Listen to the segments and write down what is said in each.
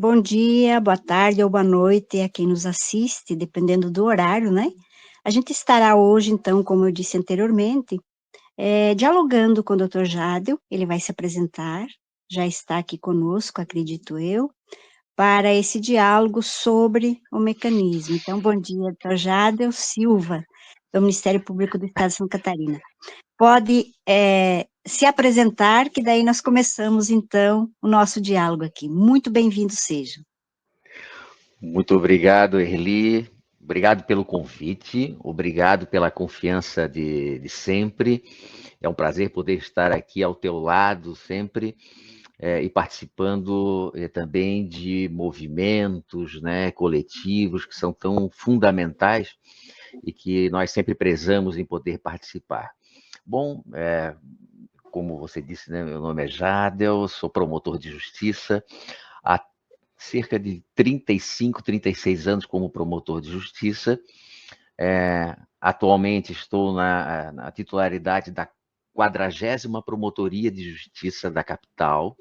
bom dia, boa tarde ou boa noite a quem nos assiste, dependendo do horário, né? A gente estará hoje, então, como eu disse anteriormente, dialogando com o Dr. Jádel, ele vai se apresentar, já está aqui conosco, acredito eu, para esse diálogo sobre o mecanismo. Então, bom dia, Dr. Jádel Silva, do Ministério Público do Estado de Santa Catarina. Pode se apresentar, que daí nós começamos, então, o nosso diálogo aqui. Muito bem-vindo seja. Muito obrigado, Erli. Obrigado pelo convite, obrigado pela confiança de sempre. É um prazer poder estar aqui ao teu lado sempre e participando também de movimentos, né, coletivos que são tão fundamentais e que nós sempre prezamos em poder participar. Bom, como você disse, né, meu nome é Jádel, sou promotor de justiça há cerca de 35, 36 anos como promotor de justiça. Atualmente estou na titularidade da 40ª Promotoria de Justiça da capital,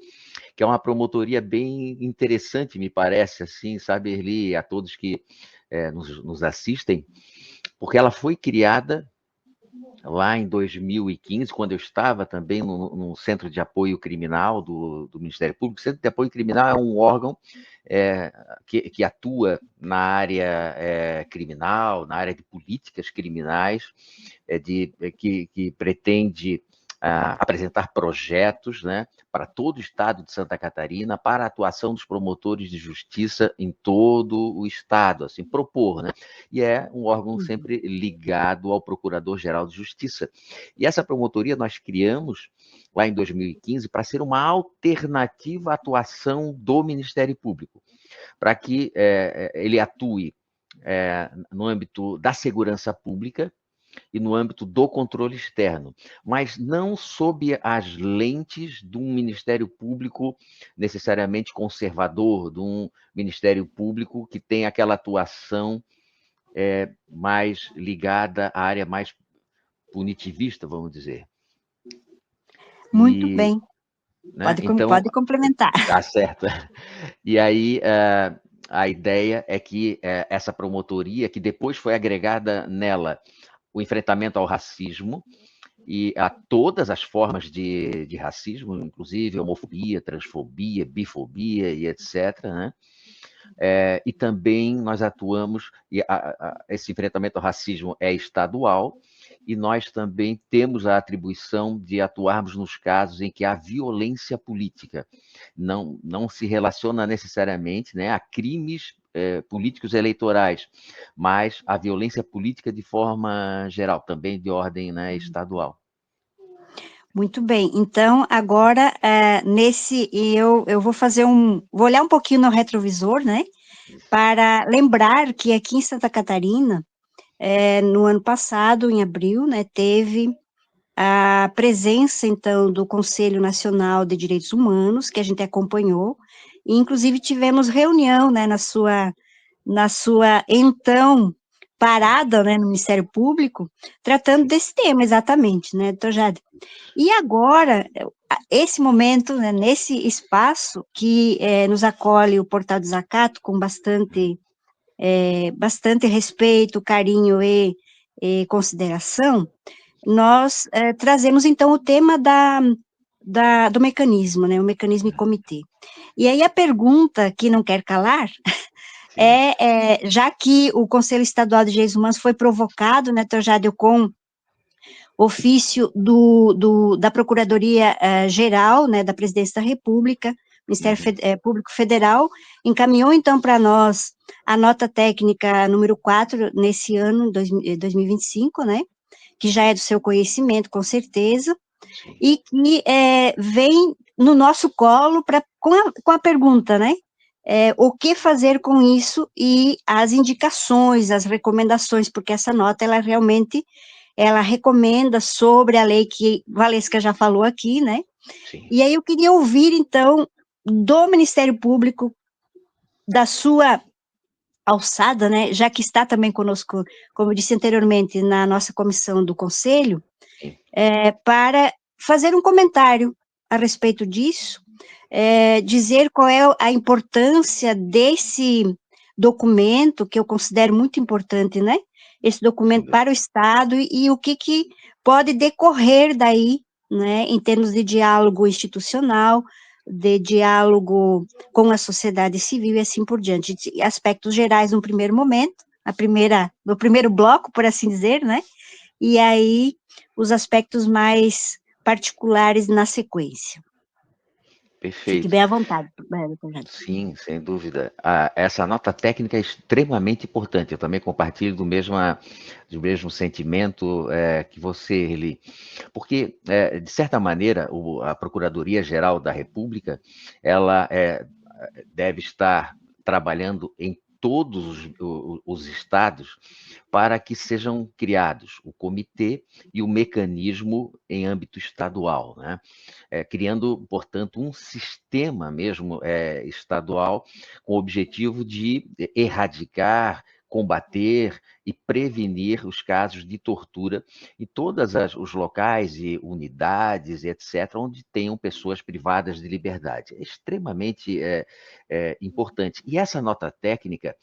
que é uma promotoria bem interessante, me parece, assim, sabe, Erli, a todos que nos assistem, porque ela foi criada lá em 2015, quando eu estava também no Centro de Apoio Criminal do Ministério Público. O Centro de Apoio Criminal é um órgão que atua na área criminal, na área de políticas criminais, que pretende apresentar projetos, né, para todo o estado de Santa Catarina, para a atuação dos promotores de justiça em todo o estado, assim, propor, né? E é um órgão sempre ligado ao Procurador-Geral de Justiça. E essa promotoria nós criamos lá em 2015 para ser uma alternativa à atuação do Ministério Público, para que ele atue no âmbito da segurança pública e no âmbito do controle externo, mas não sob as lentes de um Ministério Público necessariamente conservador, de um Ministério Público que tem aquela atuação mais ligada à área mais punitivista, vamos dizer. Muito bem. Né? Pode complementar. Tá certo. E aí, a ideia é que essa promotoria, que depois foi agregada nela o enfrentamento ao racismo e a todas as formas de racismo, inclusive homofobia, transfobia, bifobia e etc., né? E também nós atuamos, e esse enfrentamento ao racismo é estadual, e nós também temos a atribuição de atuarmos nos casos em que há violência política. Não se relaciona necessariamente, né, a crimes políticos eleitorais, mas a violência política de forma geral, também de ordem, né, estadual. Muito bem, então agora eu vou olhar um pouquinho no retrovisor, né, para lembrar que aqui em Santa Catarina, no ano passado, em abril, né, teve a presença, então, do Conselho Nacional de Direitos Humanos, que a gente acompanhou, e inclusive tivemos reunião, né, na sua então parada, né, no Ministério Público, tratando desse tema exatamente, né, doutor Jade. E agora, esse momento, né, nesse espaço que nos acolhe o Portal Desacato com bastante respeito, carinho e consideração, nós trazemos, então, o tema do mecanismo, né, o mecanismo em comitê. E aí a pergunta que não quer calar já que o Conselho Estadual de Direitos Humanos foi provocado, né, Jádel, com ofício da Procuradoria-Geral, né, da Presidência da República, Ministério Público Federal, encaminhou, então, para nós a nota técnica número 4, nesse ano, 2025, né, que já é do seu conhecimento, com certeza, e que vem no nosso colo com a pergunta, né, o que fazer com isso e as indicações, as recomendações, porque essa nota, ela recomenda sobre a lei que Valesca já falou aqui, né? Sim. E aí eu queria ouvir, então, do Ministério Público, da sua alçada, né, já que está também conosco, como eu disse anteriormente, na nossa comissão do Conselho, para fazer um comentário a respeito disso, dizer qual é a importância desse documento, que eu considero muito importante, né? Esse documento para o Estado e o que pode decorrer daí, né, em termos de diálogo institucional, de diálogo com a sociedade civil e assim por diante. Aspectos gerais no primeiro momento, no primeiro bloco, por assim dizer, né? E aí os aspectos mais particulares na sequência. Fique Perfeito. bem à vontade, doutor Jade. Sim, sem dúvida. Essa nota técnica é extremamente importante. Eu também compartilho do mesmo sentimento que você, Eli. Porque, de certa maneira, a Procuradoria-Geral da República, ela deve estar trabalhando em todos os estados para que sejam criados o comitê e o mecanismo em âmbito estadual, né? Criando, portanto, um sistema mesmo estadual com o objetivo de erradicar, combater e prevenir os casos de tortura em todos os locais e unidades, etc., onde tenham pessoas privadas de liberdade. É extremamente importante. E essa nota técnica,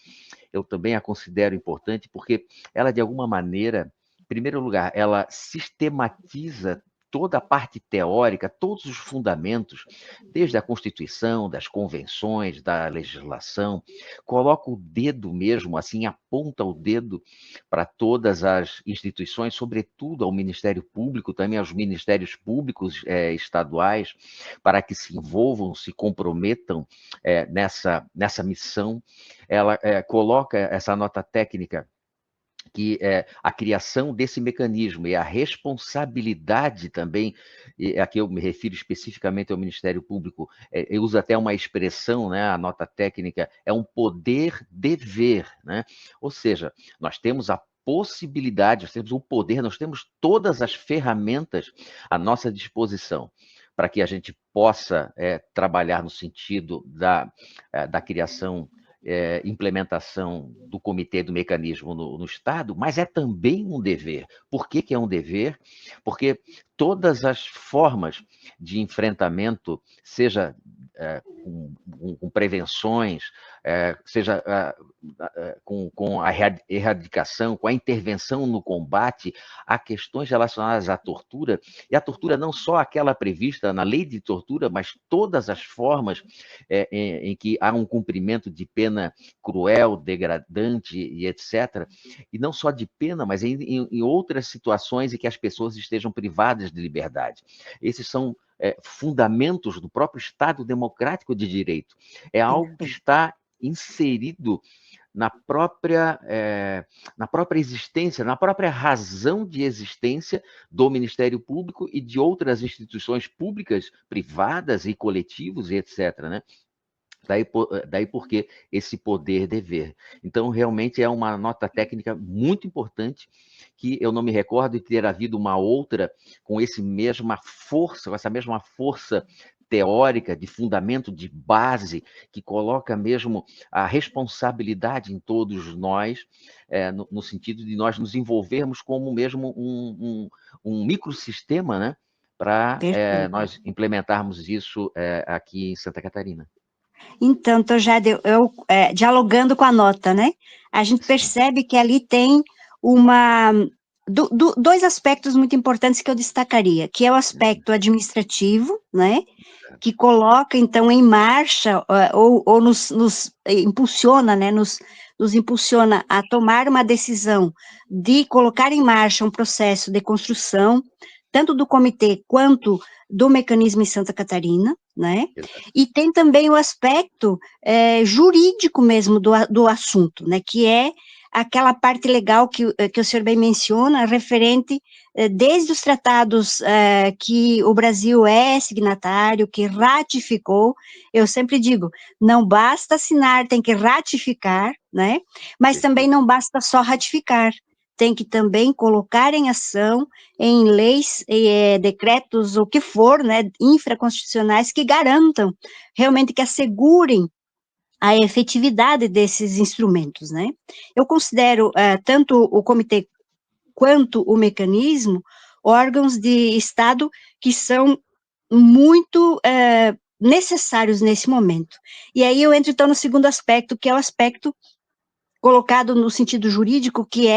eu também a considero importante porque ela, de alguma maneira, em primeiro lugar, ela sistematiza toda a parte teórica, todos os fundamentos, desde a Constituição, das convenções, da legislação, coloca o dedo mesmo, assim, aponta o dedo para todas as instituições, sobretudo ao Ministério Público, também aos ministérios públicos estaduais, para que se envolvam, se comprometam nessa missão. Ela coloca essa nota técnica que a criação desse mecanismo e a responsabilidade também, e aqui eu me refiro especificamente ao Ministério Público, eu uso até uma expressão, né, a nota técnica, é um poder-dever, né? Ou seja, nós temos a possibilidade, nós temos o poder, nós temos todas as ferramentas à nossa disposição para que a gente possa trabalhar no sentido da criação implementação do comitê do mecanismo no Estado, mas é também um dever. Por que é um dever? Porque todas as formas de enfrentamento, seja com prevenções, seja com a erradicação, com a intervenção no combate a questões relacionadas à tortura, e a tortura não só aquela prevista na lei de tortura, mas todas as formas em que há um cumprimento de pena cruel, degradante e etc. E não só de pena, mas em outras situações em que as pessoas estejam privadas de liberdade. Esses são fundamentos do próprio Estado democrático de direito. É algo que está inserido na própria existência, na própria razão de existência do Ministério Público e de outras instituições públicas, privadas e coletivos e etc., né? Daí porque esse poder-dever. Então, realmente é uma nota técnica muito importante, que eu não me recordo de ter havido uma outra com essa mesma força teórica, de fundamento, de base, que coloca mesmo a responsabilidade em todos nós, no sentido de nós nos envolvermos como mesmo um microsistema, né, para nós implementarmos isso aqui em Santa Catarina. Então, Jade, dialogando com a nota, né? A gente percebe que ali tem dois aspectos muito importantes que eu destacaria, que é o aspecto administrativo, né? Que coloca, então, em marcha, ou nos impulsiona, né? Nos impulsiona a tomar uma decisão de colocar em marcha um processo de construção, tanto do comitê quanto do mecanismo em Santa Catarina, né? E tem também o aspecto jurídico mesmo do assunto, né? Que é aquela parte legal que o senhor bem menciona, referente desde os tratados que o Brasil é signatário, que ratificou. Eu sempre digo, não basta assinar, tem que ratificar, né? Mas também não basta só ratificar, tem que também colocar em ação, em leis, decretos, o que for, né, infraconstitucionais, que garantam, realmente que assegurem a efetividade desses instrumentos, né. Eu considero tanto o comitê quanto o mecanismo órgãos de Estado que são muito necessários nesse momento. E aí eu entro, então, no segundo aspecto, que é o aspecto colocado no sentido jurídico, que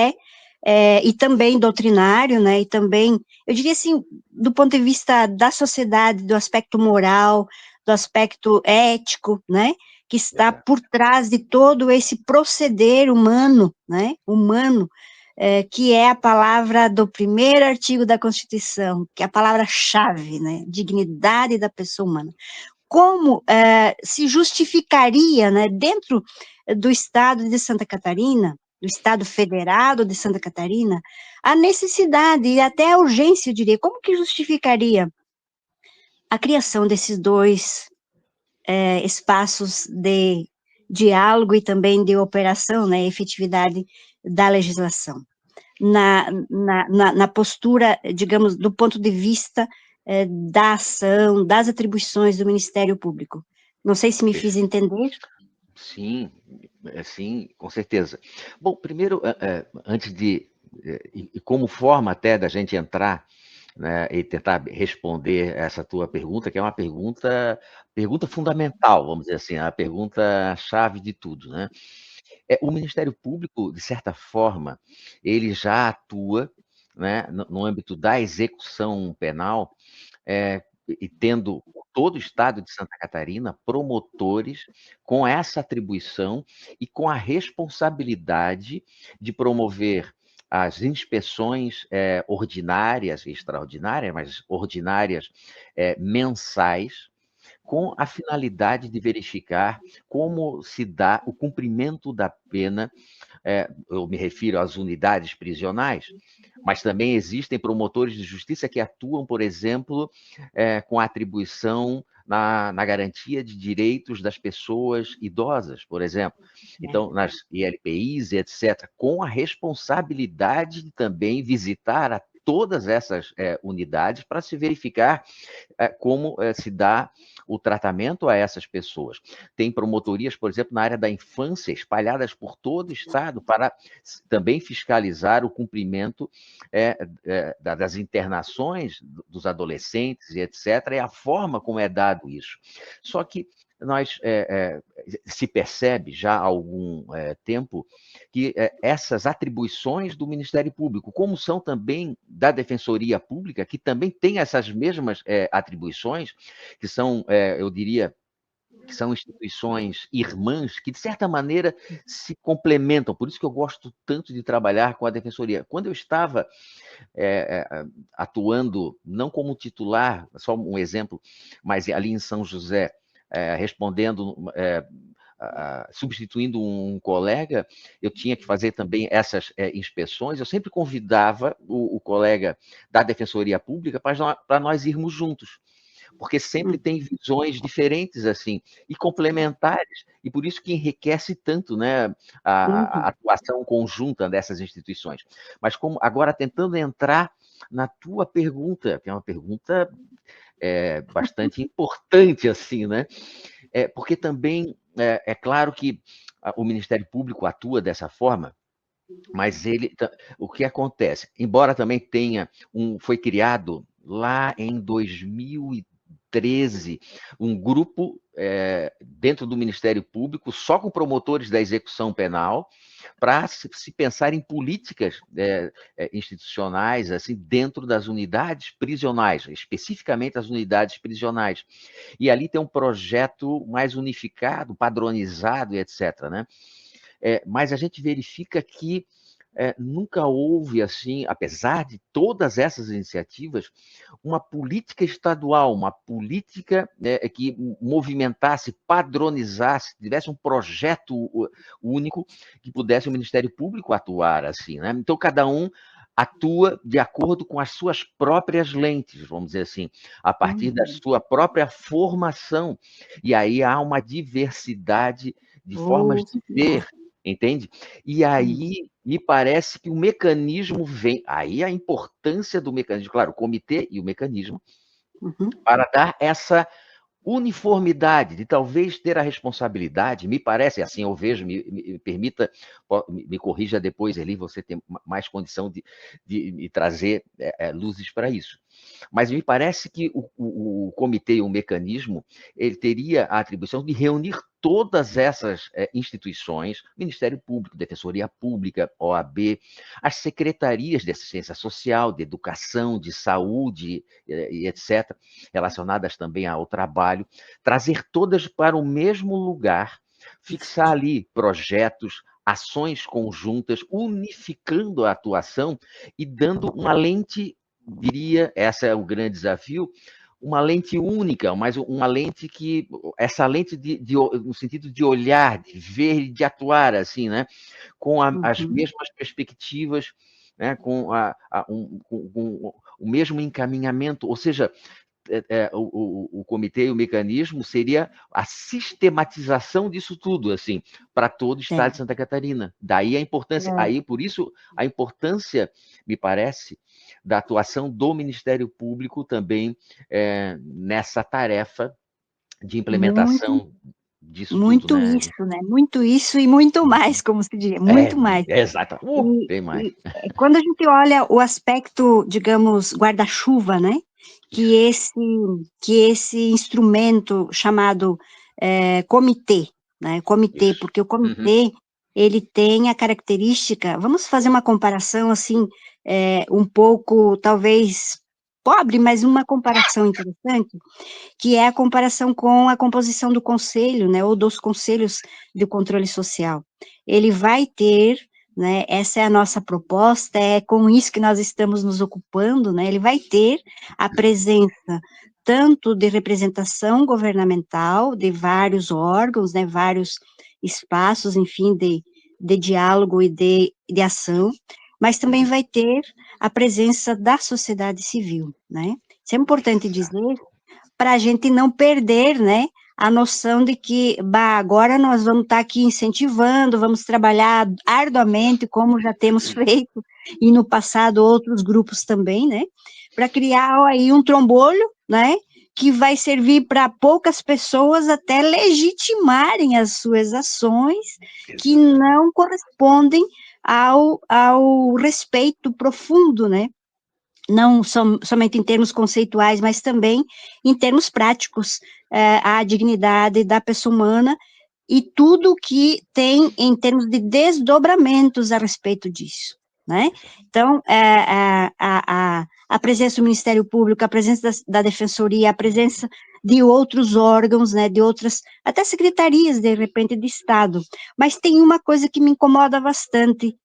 e também doutrinário, né, e também, eu diria assim, do ponto de vista da sociedade, do aspecto moral, do aspecto ético, né, que está Exato. por trás de todo esse proceder humano, né, humano, que é a palavra do primeiro artigo da Constituição, que é a palavra-chave, né, dignidade da pessoa humana. Como se justificaria, né, dentro do Estado de Santa Catarina, do Estado Federado de Santa Catarina, a necessidade e até a urgência, eu diria, como que justificaria a criação desses dois espaços de diálogo e também de operação, né, efetividade da legislação, na postura, digamos, do ponto de vista da ação, das atribuições do Ministério Público. Não sei se me fiz entender. Sim, sim, com certeza. Bom, primeiro, antes de, e como forma até da gente entrar, né, e tentar responder essa tua pergunta, que é uma pergunta fundamental, vamos dizer assim, a pergunta-chave de tudo, né? O Ministério Público, de certa forma, ele já atua, né, no âmbito da execução penal, e tendo todo o estado de Santa Catarina promotores com essa atribuição e com a responsabilidade de promover as inspeções ordinárias e extraordinárias, mas ordinárias mensais, com a finalidade de verificar como se dá o cumprimento da pena. Eu me refiro às unidades prisionais, mas também existem promotores de justiça que atuam, por exemplo, com a atribuição na garantia de direitos das pessoas idosas, por exemplo. Então, nas ILPIs e etc., com a responsabilidade de também visitar a todas essas unidades para se verificar como se dá o tratamento a essas pessoas. Tem promotorias, por exemplo, na área da infância, espalhadas por todo o estado, para também fiscalizar o cumprimento das internações dos adolescentes e etc., e a forma como é dado isso. Só que nós se percebe já há algum tempo que essas atribuições do Ministério Público, como são também da Defensoria Pública, que também tem essas mesmas atribuições, que são, eu diria, que são instituições irmãs, que de certa maneira se complementam. Por isso que eu gosto tanto de trabalhar com a Defensoria. Quando eu estava atuando, não como titular, só um exemplo, mas ali em São José, respondendo, substituindo um colega, eu tinha que fazer também essas inspeções. Eu sempre convidava o colega da Defensoria Pública para nós irmos juntos, porque sempre tem visões diferentes assim e complementares, e por isso que enriquece tanto, né, a atuação conjunta dessas instituições. Mas como agora tentando entrar na tua pergunta, que é uma pergunta bastante importante assim, né? Porque também é claro que o Ministério Público atua dessa forma, mas o que acontece? Embora também foi criado lá em 2013 um grupo dentro do Ministério Público só com promotores da execução penal para se pensar em políticas institucionais assim dentro das unidades prisionais, especificamente as unidades prisionais. E ali tem um projeto mais unificado, padronizado e etc., né? Mas a gente verifica que nunca houve, assim, apesar de todas essas iniciativas, uma política estadual, uma política que movimentasse, padronizasse, tivesse um projeto único que pudesse o Ministério Público atuar assim, né? Então, cada um atua de acordo com as suas próprias lentes, vamos dizer assim, a partir da sua própria formação. E aí há uma diversidade de formas de ver, entende? E aí me parece que o mecanismo vem. Aí a importância do mecanismo, claro, o comitê e o mecanismo, para dar essa uniformidade, de talvez ter a responsabilidade, me parece, assim eu vejo, me permita, me corrija depois, Eli, você tem mais condição de trazer luzes para isso. Mas me parece que o comitê, o mecanismo, ele teria a atribuição de reunir todas essas instituições, Ministério Público, Defensoria Pública, OAB, as secretarias de assistência social, de educação, de saúde e etc., relacionadas também ao trabalho, trazer todas para o mesmo lugar, fixar ali projetos, ações conjuntas, unificando a atuação e dando uma lente, diria, esse é o grande desafio, uma lente única, mas uma lente que, essa lente no sentido de olhar, de ver, de atuar, assim, né? Com as Uhum. mesmas perspectivas, né? Com o mesmo encaminhamento, ou seja, o comitê e o mecanismo seria a sistematização disso tudo, assim, para todo o estado de É, Santa Catarina. Daí a importância, é, aí por isso a importância, me parece, da atuação do Ministério Público também nessa tarefa de muito, implementação disso tudo, muito né? isso, né? Muito isso e muito mais, como se diria, É, muito mais. é exato. Tem mais. Quando a gente olha o aspecto, digamos, guarda-chuva, né, que esse, que esse instrumento chamado comitê, né, comitê, Isso. porque o Uhum. comitê, ele tem a característica, vamos fazer uma comparação, assim, um pouco, talvez, pobre, mas uma comparação interessante, que é a comparação com a composição do conselho, né, ou dos conselhos de controle social. Ele vai ter, né, essa é a nossa proposta, é com isso que nós estamos nos ocupando, né, ele vai ter a presença tanto de representação governamental, de vários órgãos, né, vários espaços, enfim, de diálogo e de ação, mas também Uhum. vai ter a presença da sociedade civil, né. Isso é importante dizer, Exato. para a gente não perder, né, a noção de que, bah, agora nós vamos estar aqui incentivando, vamos trabalhar arduamente, como já temos feito, e no passado outros grupos também, né, para criar aí um trombolho, né, que vai servir para poucas pessoas até legitimarem as suas ações que Exatamente. não correspondem ao respeito profundo, né, não somente em termos conceituais, mas também em termos práticos, à dignidade da pessoa humana e tudo o que tem em termos de desdobramentos a respeito disso, né. Exato. Então, a presença do Ministério Público, a presença da Defensoria, a presença de outros órgãos, né, de outras até secretarias, de repente, de Estado. Mas tem uma coisa que me incomoda bastante,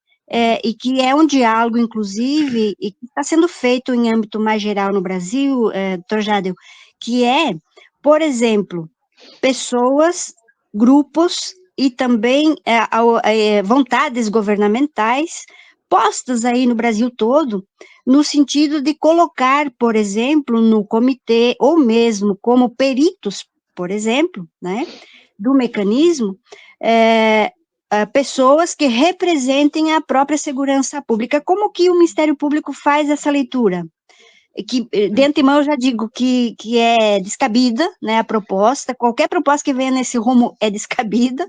e que é um diálogo, inclusive, e que está sendo feito em âmbito mais geral no Brasil, doutor Jadel, que é, por exemplo, pessoas, grupos e também vontades governamentais postas aí no Brasil todo, no sentido de colocar, por exemplo, no comitê, ou mesmo como peritos, por exemplo, né, do mecanismo, é, pessoas que representem a própria segurança pública. Como que o Ministério Público faz essa leitura? Que de antemão eu já digo que é descabida, né, a proposta, qualquer proposta que venha nesse rumo é descabida,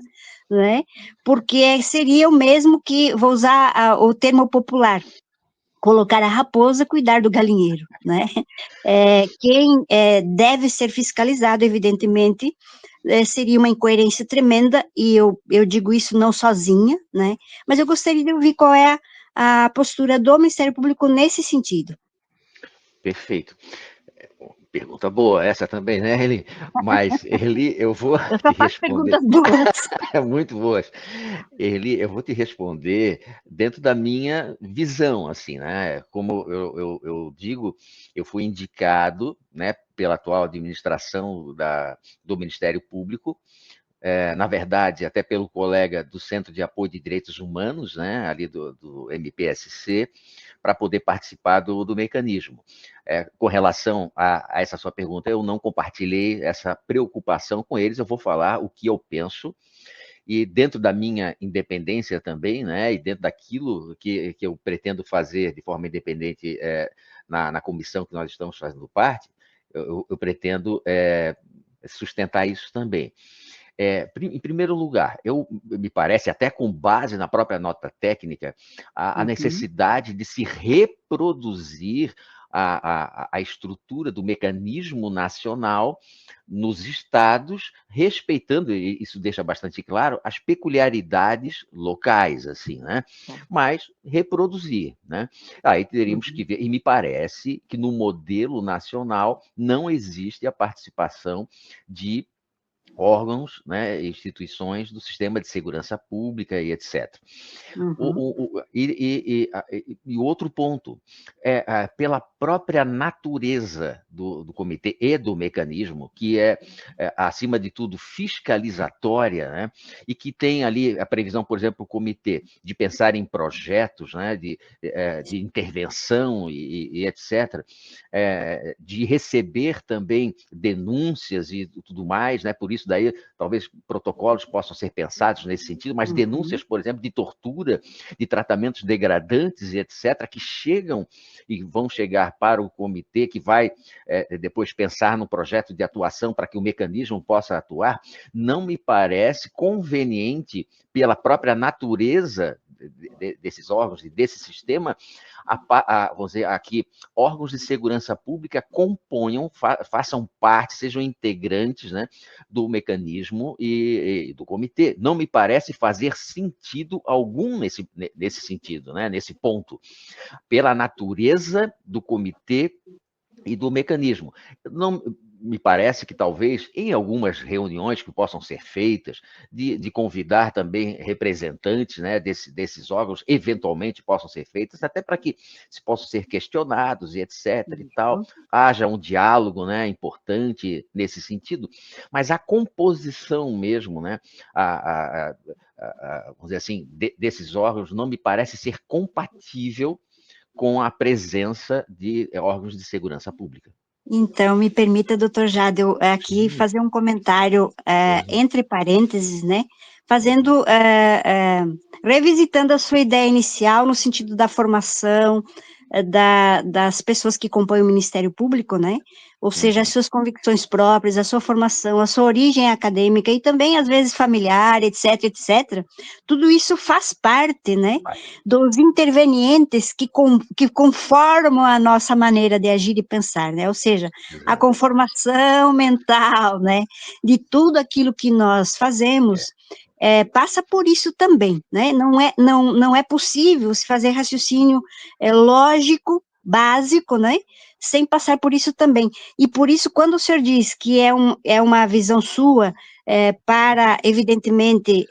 né, porque seria o mesmo que, vou usar o termo popular, colocar a raposa, cuidar do galinheiro, né, quem deve ser fiscalizado, evidentemente, seria uma incoerência tremenda, e eu digo isso não sozinha, né, mas eu gostaria de ouvir qual é a postura do Ministério Público nesse sentido. Perfeito. Pergunta boa essa também, né, Eli? Mas, Eli, eu vou Eu só te faço responder. perguntas boas. Muito boas. Eli, eu vou te responder dentro da minha visão, assim, né? Como eu digo, eu fui indicado, né, pela atual administração do Ministério Público, na verdade, até pelo colega do Centro de Apoio de Direitos Humanos, né, ali do MPSC, para poder participar do mecanismo. Com relação a essa sua pergunta, eu não compartilhei essa preocupação com eles, eu vou falar o que eu penso, e dentro da minha independência também, né, e dentro daquilo que eu pretendo fazer de forma independente na comissão que nós estamos fazendo parte, eu pretendo sustentar isso também. Em primeiro lugar, me parece, até com base na própria nota técnica, a necessidade de se reproduzir a estrutura do mecanismo nacional nos estados, respeitando, e isso deixa bastante claro, as peculiaridades locais, assim, né? Mas reproduzir, né? Aí teríamos que ver, e me parece que no modelo nacional não existe a participação de órgãos, né, instituições do sistema de segurança pública e etc. E outro ponto, pela própria natureza do comitê e do mecanismo, que acima de tudo, fiscalizatória, né, e que tem ali a previsão, por exemplo, o comitê de pensar em projetos, né, de intervenção e etc., de receber também denúncias e tudo mais, né, por isso daí talvez protocolos possam ser pensados nesse sentido, mas denúncias, por exemplo, de tortura, de tratamentos degradantes e etc., que chegam e vão chegar para o comitê, que vai depois pensar no projeto de atuação para que o mecanismo possa atuar, não me parece conveniente, pela própria natureza desses órgãos e desse sistema, vamos dizer aqui, órgãos de segurança pública componham, façam parte, sejam integrantes, né, do mecanismo e do comitê. Não me parece fazer sentido algum nesse sentido, né, nesse ponto, pela natureza do comitê e do mecanismo. Não me parece que talvez em algumas reuniões que possam ser feitas, de convidar também representantes, né, desses órgãos, eventualmente possam ser feitas, até para que se possam ser questionados e etc. e tal, haja um diálogo, né, importante nesse sentido, mas a composição mesmo, né, vamos dizer assim, desses órgãos não me parece ser compatível com a presença de órgãos de segurança pública. Então, me permita, doutor Jade, eu aqui fazer um comentário, entre parênteses, né, fazendo, revisitando a sua ideia inicial no sentido da formação, das pessoas que compõem o Ministério Público, né, ou seja, as suas convicções próprias, a sua formação, a sua origem acadêmica e também, às vezes, familiar, etc., etc., tudo isso faz parte, né, dos intervenientes que conformam a nossa maneira de agir e pensar, né, ou seja, a conformação mental, né, de tudo aquilo que nós fazemos, passa por isso também, né, não é possível se fazer raciocínio lógico, básico, né, sem passar por isso também, e por isso, quando o senhor diz que é uma visão sua, para, evidentemente,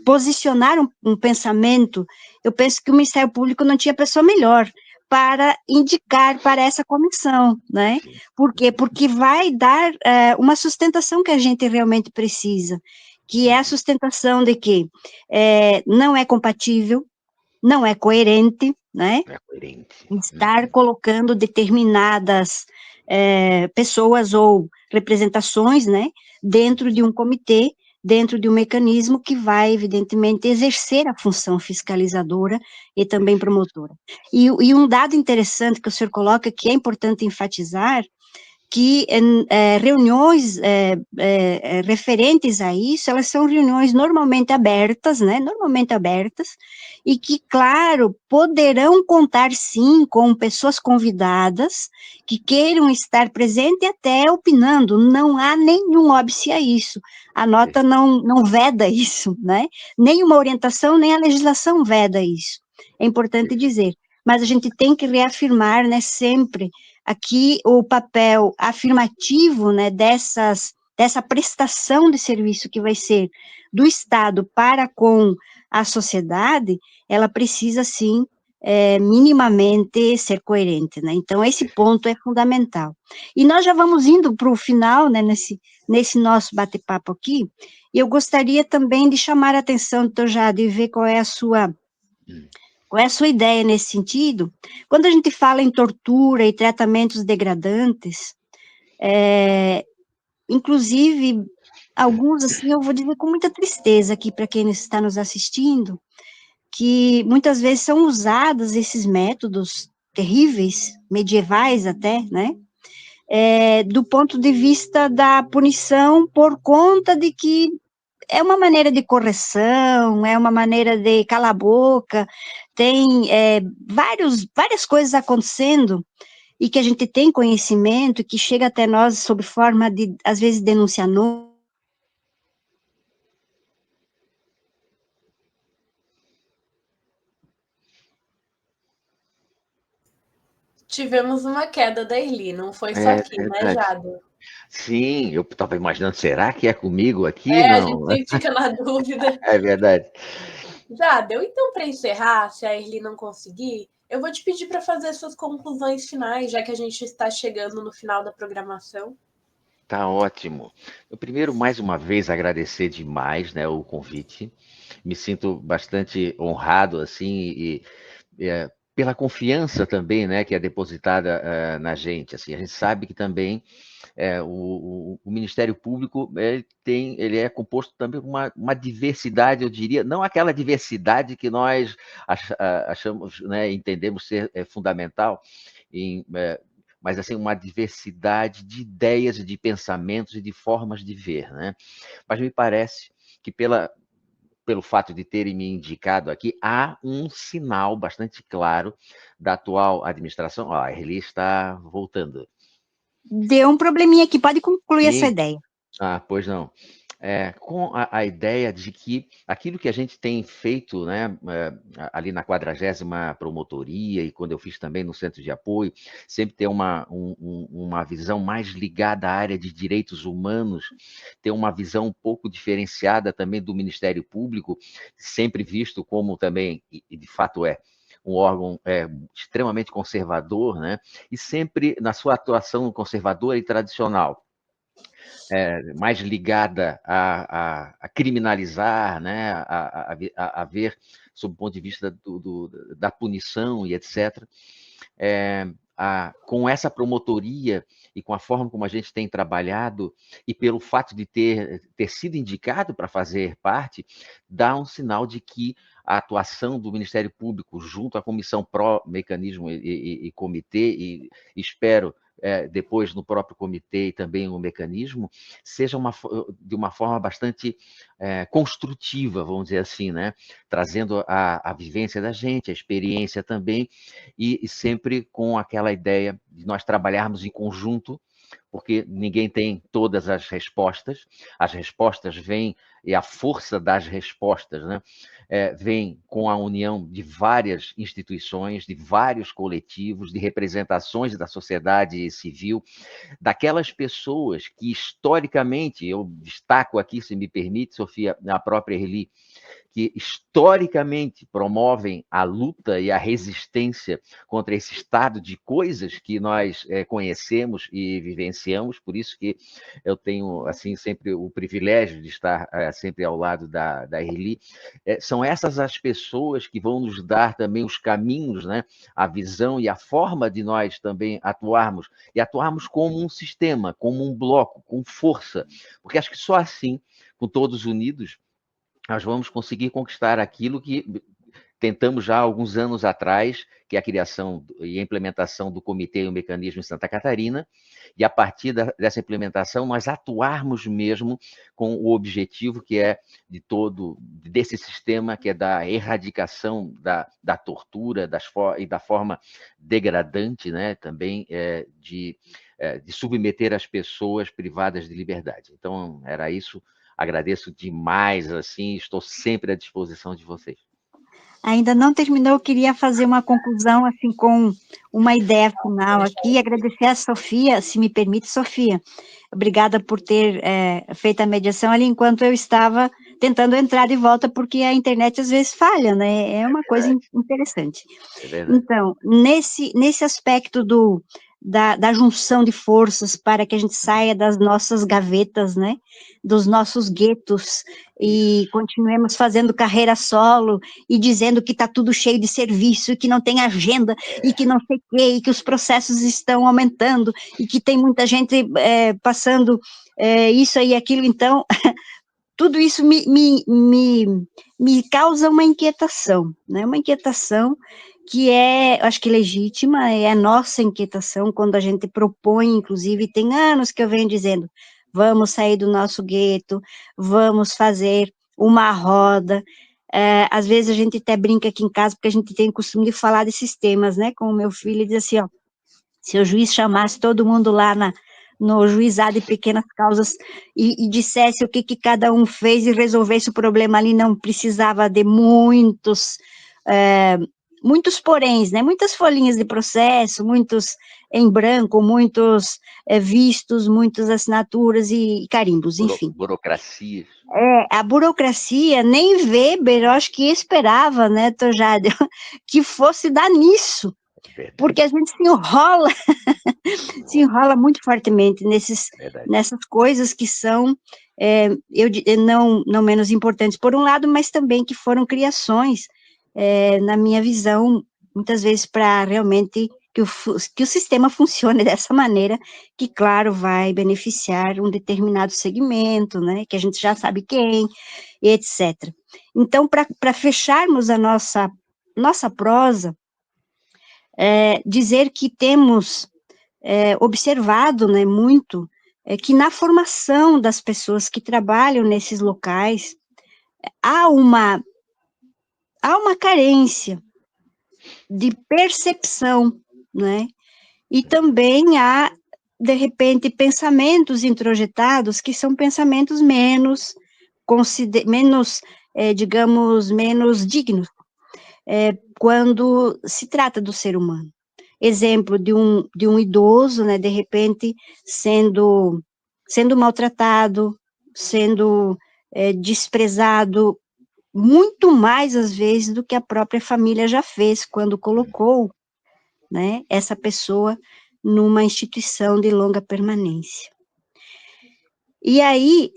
posicionar um pensamento, eu penso que o Ministério Público não tinha pessoa melhor para indicar para essa comissão, né? Por quê? Porque vai dar uma sustentação que a gente realmente precisa, que é a sustentação de que não é compatível, não é coerente, né? É coerente. Estar colocando determinadas pessoas ou representações, né, dentro de um comitê, dentro de um mecanismo que vai, evidentemente, exercer a função fiscalizadora e também promotora. E um dado interessante que o senhor coloca, que é importante enfatizar, que reuniões referentes a isso, elas são reuniões normalmente abertas, né, normalmente abertas, e que, claro, poderão contar, sim, com pessoas convidadas, que queiram estar presentes e até opinando, não há nenhum óbice a isso, a nota não veda isso, né, nem uma orientação, nem a legislação veda isso, é importante dizer, mas a gente tem que reafirmar, né, sempre, aqui o papel afirmativo, né, dessa prestação de serviço que vai ser do Estado para com a sociedade, ela precisa, sim, minimamente ser coerente, né, então esse ponto é fundamental. E nós já vamos indo para o final, né, nesse nosso bate-papo aqui, e eu gostaria também de chamar a atenção, doutor Jade, e ver qual é a sua ideia nesse sentido? Quando a gente fala em tortura e tratamentos degradantes, inclusive, alguns, assim, eu vou dizer com muita tristeza aqui para quem está nos assistindo, que muitas vezes são usados esses métodos terríveis, medievais até, né, do ponto de vista da punição, por conta de que é uma maneira de correção, é uma maneira de calar a boca, tem várias coisas acontecendo e que a gente tem conhecimento, que chega até nós sob forma de, às vezes, denúncia anônima. Tivemos uma queda da Erli, não foi só É aqui, né, verdade. Jado? Sim, eu estava imaginando, será que é comigo aqui? É, a Não, gente sempre fica na dúvida. é verdade. Já deu, então, para encerrar, se a Erli não conseguir, eu vou te pedir para fazer suas conclusões finais, já que a gente está chegando no final da programação. Tá ótimo. Eu primeiro, mais uma vez, agradecer demais, né, o convite. Me sinto bastante honrado, assim, pela confiança também, né, que é depositada na gente. Assim, a gente sabe que também o Ministério Público ele é composto também por uma diversidade, eu diria, não aquela diversidade que nós achamos, né, entendemos ser fundamental, em, mas assim uma diversidade de ideias, de pensamentos e de formas de ver, né? Mas me parece que pelo fato de terem me indicado aqui, há um sinal bastante claro da atual administração. Ó, a Erli está voltando. Deu um probleminha aqui, pode concluir essa Sim. ideia. Pois não. Com a ideia de que aquilo que a gente tem feito, né, ali na 40ª Promotoria e quando eu fiz também no Centro de Apoio, sempre ter uma visão mais ligada à área de direitos humanos, ter uma visão um pouco diferenciada também do Ministério Público, sempre visto como também, e de fato um órgão extremamente conservador, né, e sempre na sua atuação conservadora e tradicional. Mais ligada a criminalizar, né, a ver sob o ponto de vista da punição e etc. Com essa promotoria e com a forma como a gente tem trabalhado, e pelo fato de ter sido indicado para fazer parte, dá um sinal de que a atuação do Ministério Público junto à Comissão Pró-Mecanismo e Comitê, e espero depois no próprio comitê e também o mecanismo, seja de uma forma bastante construtiva, vamos dizer assim, né? Trazendo a vivência da gente, a experiência também, e sempre com aquela ideia de nós trabalharmos em conjunto, porque ninguém tem todas as respostas vêm, e a força das respostas, né, vem com a união de várias instituições, de vários coletivos, de representações da sociedade civil, daquelas pessoas que historicamente, eu destaco aqui, se me permite, Sofia, a própria Erli, que historicamente promovem a luta e a resistência contra esse estado de coisas que nós conhecemos e vivenciamos, por isso que eu tenho assim sempre o privilégio de estar sempre ao lado da Erli. São essas as pessoas que vão nos dar também os caminhos, né, a visão e a forma de nós também atuarmos, e atuarmos como um sistema, como um bloco, com força, porque acho que só assim, com todos unidos, nós vamos conseguir conquistar aquilo que tentamos já há alguns anos atrás, que é a criação e a implementação do comitê e o mecanismo em Santa Catarina, e a partir dessa implementação nós atuarmos mesmo com o objetivo que é desse sistema, que é da erradicação da tortura e da forma degradante, né, também de submeter as pessoas privadas de liberdade. Então, era isso. Agradeço demais, assim, estou sempre à disposição de vocês. Ainda não terminou, eu queria fazer uma conclusão, assim, com uma ideia final aqui, agradecer a Sofia, se me permite, Sofia, obrigada por ter feito a mediação ali, enquanto eu estava tentando entrar de volta, porque a internet às vezes falha, né, é uma coisa interessante. É verdade. Então, nesse aspecto da junção de forças para que a gente saia das nossas gavetas, né, dos nossos guetos, e continuemos fazendo carreira solo, e dizendo que está tudo cheio de serviço, que não tem agenda, e que não sei o quê, e que os processos estão aumentando, e que tem muita gente passando isso e aquilo, então, tudo isso me causa uma inquietação, né, uma inquietação que eu acho que legítima, é a nossa inquietação quando a gente propõe, inclusive, tem anos que eu venho dizendo, vamos sair do nosso gueto, vamos fazer uma roda. Às vezes a gente até brinca aqui em casa, porque a gente tem o costume de falar desses temas, né, com o meu filho, e diz assim, ó, se o juiz chamasse todo mundo lá no juizado de pequenas causas e dissesse o que cada um fez e resolvesse o problema ali, não precisava de muitos poréns, né? Muitas folhinhas de processo, muitos em branco, muitos vistos, muitas assinaturas e carimbos, enfim. Burocracias. A burocracia, nem Weber, eu acho que esperava, né, Tojade, que fosse dar nisso, porque a gente se enrola muito fortemente nessas coisas que são, não menos importantes por um lado, mas também que foram criações, na minha visão, muitas vezes para realmente que o sistema funcione dessa maneira, que, claro, vai beneficiar um determinado segmento, né, que a gente já sabe quem, etc. Então, para fecharmos a nossa prosa, dizer que temos observado, né, muito, que na formação das pessoas que trabalham nesses locais, há uma carência de percepção, né, e também há, de repente, pensamentos introjetados que são pensamentos menos, digamos, menos dignos, quando se trata do ser humano. Exemplo de um idoso, né, de repente, sendo maltratado, sendo desprezado, muito mais, às vezes, do que a própria família já fez, quando colocou, né, essa pessoa numa instituição de longa permanência. E aí,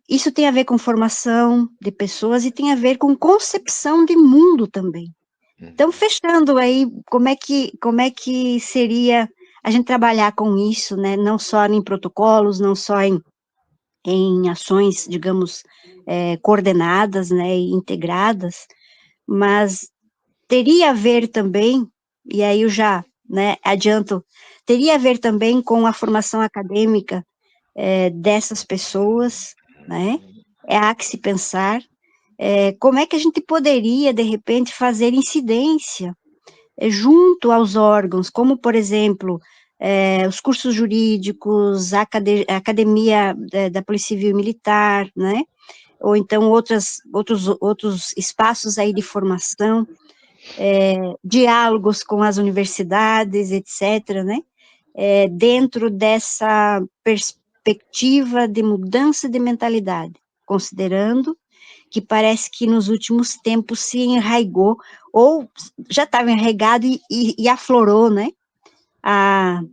isso tem a ver com formação de pessoas e tem a ver com concepção de mundo também. Então, fechando aí, como é que seria a gente trabalhar com isso, né, não só em protocolos, não só em ações, digamos, coordenadas, né, e integradas, mas teria a ver também, e aí eu já, né, adianto, teria a ver também com a formação acadêmica dessas pessoas, né, há que se pensar, como é que a gente poderia, de repente, fazer incidência junto aos órgãos, como, por exemplo, os cursos jurídicos, a academia da Polícia Civil e Militar, né, ou então outros espaços aí de formação, diálogos com as universidades, etc., né, dentro dessa perspectiva de mudança de mentalidade, considerando que parece que nos últimos tempos se enraigou, ou já estava enraigado e aflorou, né, a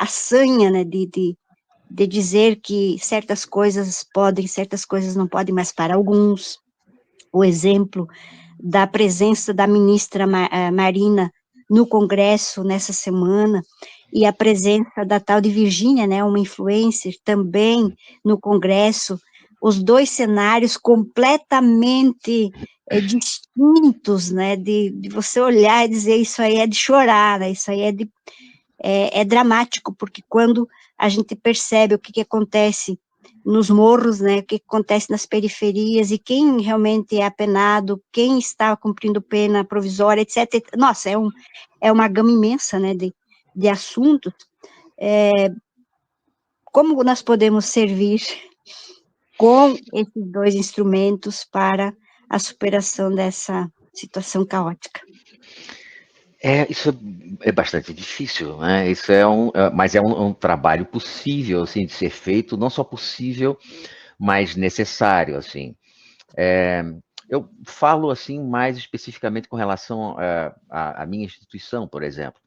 sanha, né, de dizer que certas coisas podem, certas coisas não podem, mas para alguns, o exemplo da presença da ministra Marina no Congresso nessa semana, e a presença da tal de Virgínia, né, uma influencer, também no Congresso, os dois cenários completamente distintos, né, de você olhar e dizer, isso aí é de chorar, né, isso aí é dramático, porque quando a gente percebe o que acontece nos morros, né, o que acontece nas periferias, e quem realmente é apenado, quem está cumprindo pena provisória, etc. Nossa, é uma gama imensa, né, de assuntos. Como nós podemos servir com esses dois instrumentos para a superação dessa situação caótica? Isso é bastante difícil, né? Mas é um trabalho possível, assim, de ser feito, não só possível, mas necessário, assim. Eu falo, assim, mais especificamente com relação à minha instituição, por exemplo.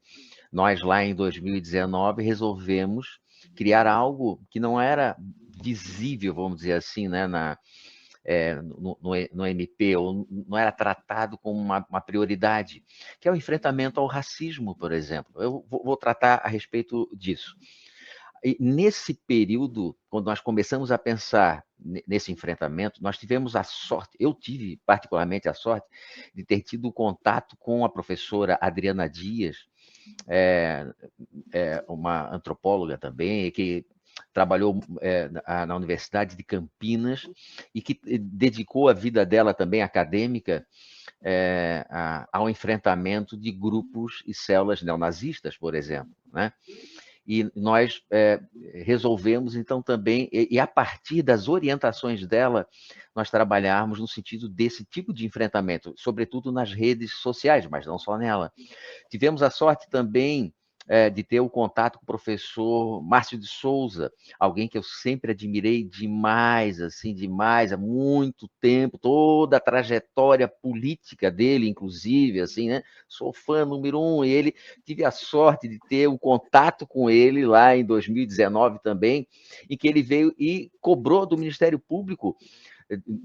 Nós, lá em 2019, resolvemos criar algo que não era visível, vamos dizer assim, né, no MP, ou não era tratado como uma prioridade, que é o enfrentamento ao racismo, por exemplo. Eu vou tratar a respeito disso. nesse período, quando nós começamos a pensar nesse enfrentamento, nós tivemos a sorte, eu tive particularmente a sorte, de ter tido contato com a professora Adriana Dias, uma antropóloga também, que trabalhou na Universidade de Campinas e que dedicou a vida dela também acadêmica ao enfrentamento de grupos e células neonazistas, por exemplo, né? E nós resolvemos, então, também, e a partir das orientações dela, nós trabalharmos no sentido desse tipo de enfrentamento, sobretudo nas redes sociais, mas não só nela. Tivemos a sorte também de ter o contato com o professor Márcio de Souza, alguém que eu sempre admirei demais, assim, demais, há muito tempo, toda a trajetória política dele, inclusive, assim, né? Sou fã número 1, e ele tive a sorte de ter o contato com ele lá em 2019 também, em que ele veio e cobrou do Ministério Público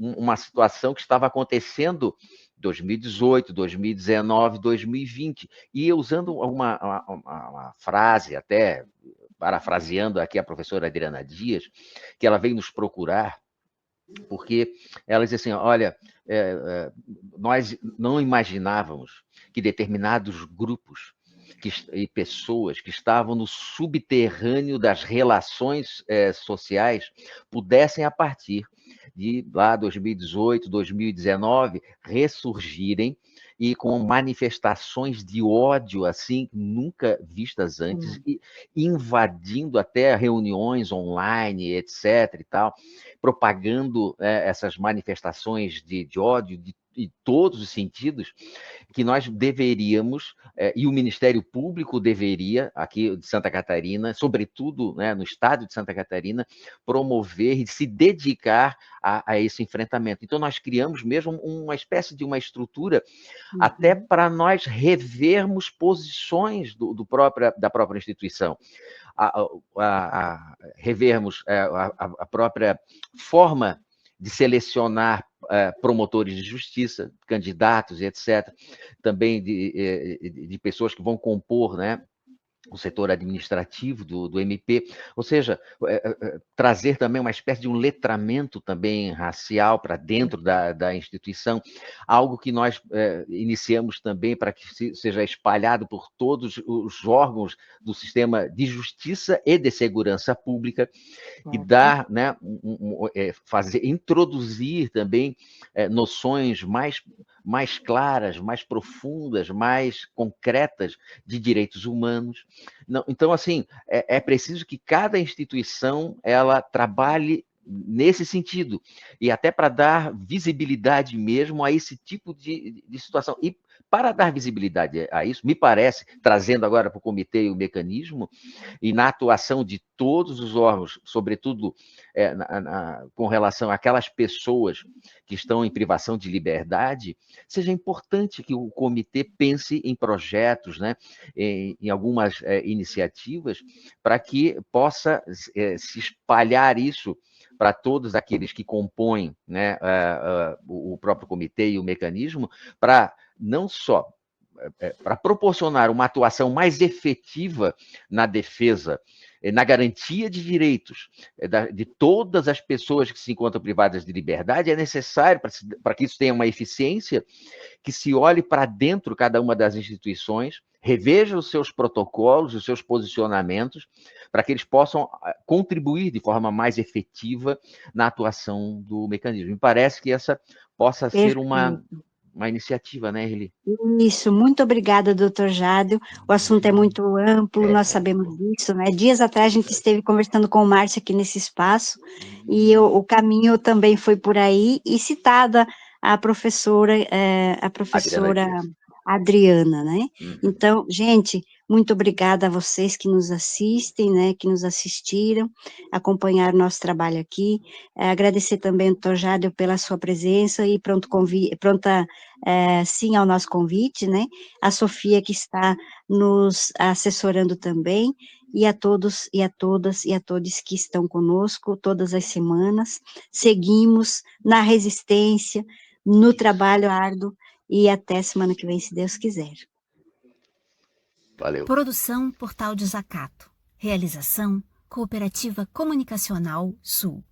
uma situação que estava acontecendo 2018, 2019, 2020, e usando uma frase, até parafraseando aqui a professora Adriana Dias, que ela veio nos procurar, porque ela disse assim, olha, nós não imaginávamos que determinados grupos e pessoas que estavam no subterrâneo das relações sociais pudessem, a partir de lá 2018, 2019, ressurgirem e com manifestações de ódio assim nunca vistas antes, e invadindo até reuniões online, etc. e tal, propagando essas manifestações de ódio de todos os sentidos, que nós deveríamos, e o Ministério Público deveria, aqui de Santa Catarina, sobretudo, né, no estado de Santa Catarina, promover e se dedicar a esse enfrentamento. Então, nós criamos mesmo uma espécie de uma estrutura até para nós revermos posições da própria instituição, revermos a própria forma de selecionar promotores de justiça, candidatos, etc., também de pessoas que vão compor, né, o setor administrativo do MP, ou seja, trazer também uma espécie de um letramento também racial para dentro da instituição, algo que nós iniciamos também para que seja espalhado por todos os órgãos do sistema de justiça e de segurança pública, e dar, né, introduzir também noções mais claras, mais profundas, mais concretas de direitos humanos. Não, então, assim, é preciso que cada instituição ela trabalhe nesse sentido, e até para dar visibilidade mesmo a esse tipo de situação. E para dar visibilidade a isso, me parece, trazendo agora para o comitê o mecanismo, e na atuação de todos os órgãos, sobretudo com relação àquelas pessoas que estão em privação de liberdade, seja importante que o comitê pense em projetos, né, em algumas iniciativas, para que possa se espalhar isso para todos aqueles que compõem, né, o próprio comitê e o mecanismo, para não só para proporcionar uma atuação mais efetiva na defesa, na garantia de direitos de todas as pessoas que se encontram privadas de liberdade, é necessário, para que isso tenha uma eficiência, que se olhe para dentro cada uma das instituições, reveja os seus protocolos, os seus posicionamentos, para que eles possam contribuir de forma mais efetiva na atuação do mecanismo. Me parece que essa possa ser uma iniciativa, né, Erli? Isso, muito obrigada, doutor Jádio. O assunto é muito amplo, nós sabemos disso, né? Dias atrás a gente esteve conversando com o Márcio aqui nesse espaço, e o caminho também foi por aí, e citada a professora Adriana, né? Então, gente, muito obrigada a vocês que nos assistem, né, que nos assistiram, acompanharam nosso trabalho aqui, agradecer também ao doutor Jádio pela sua presença e pronta sim ao nosso convite, né, a Sofia que está nos assessorando também, e a todos, e a todas, e a todos que estão conosco todas as semanas, seguimos na resistência, no trabalho árduo, e até semana que vem, se Deus quiser. Valeu. Produção Portal Desacato. Realização Cooperativa Comunicacional Sul.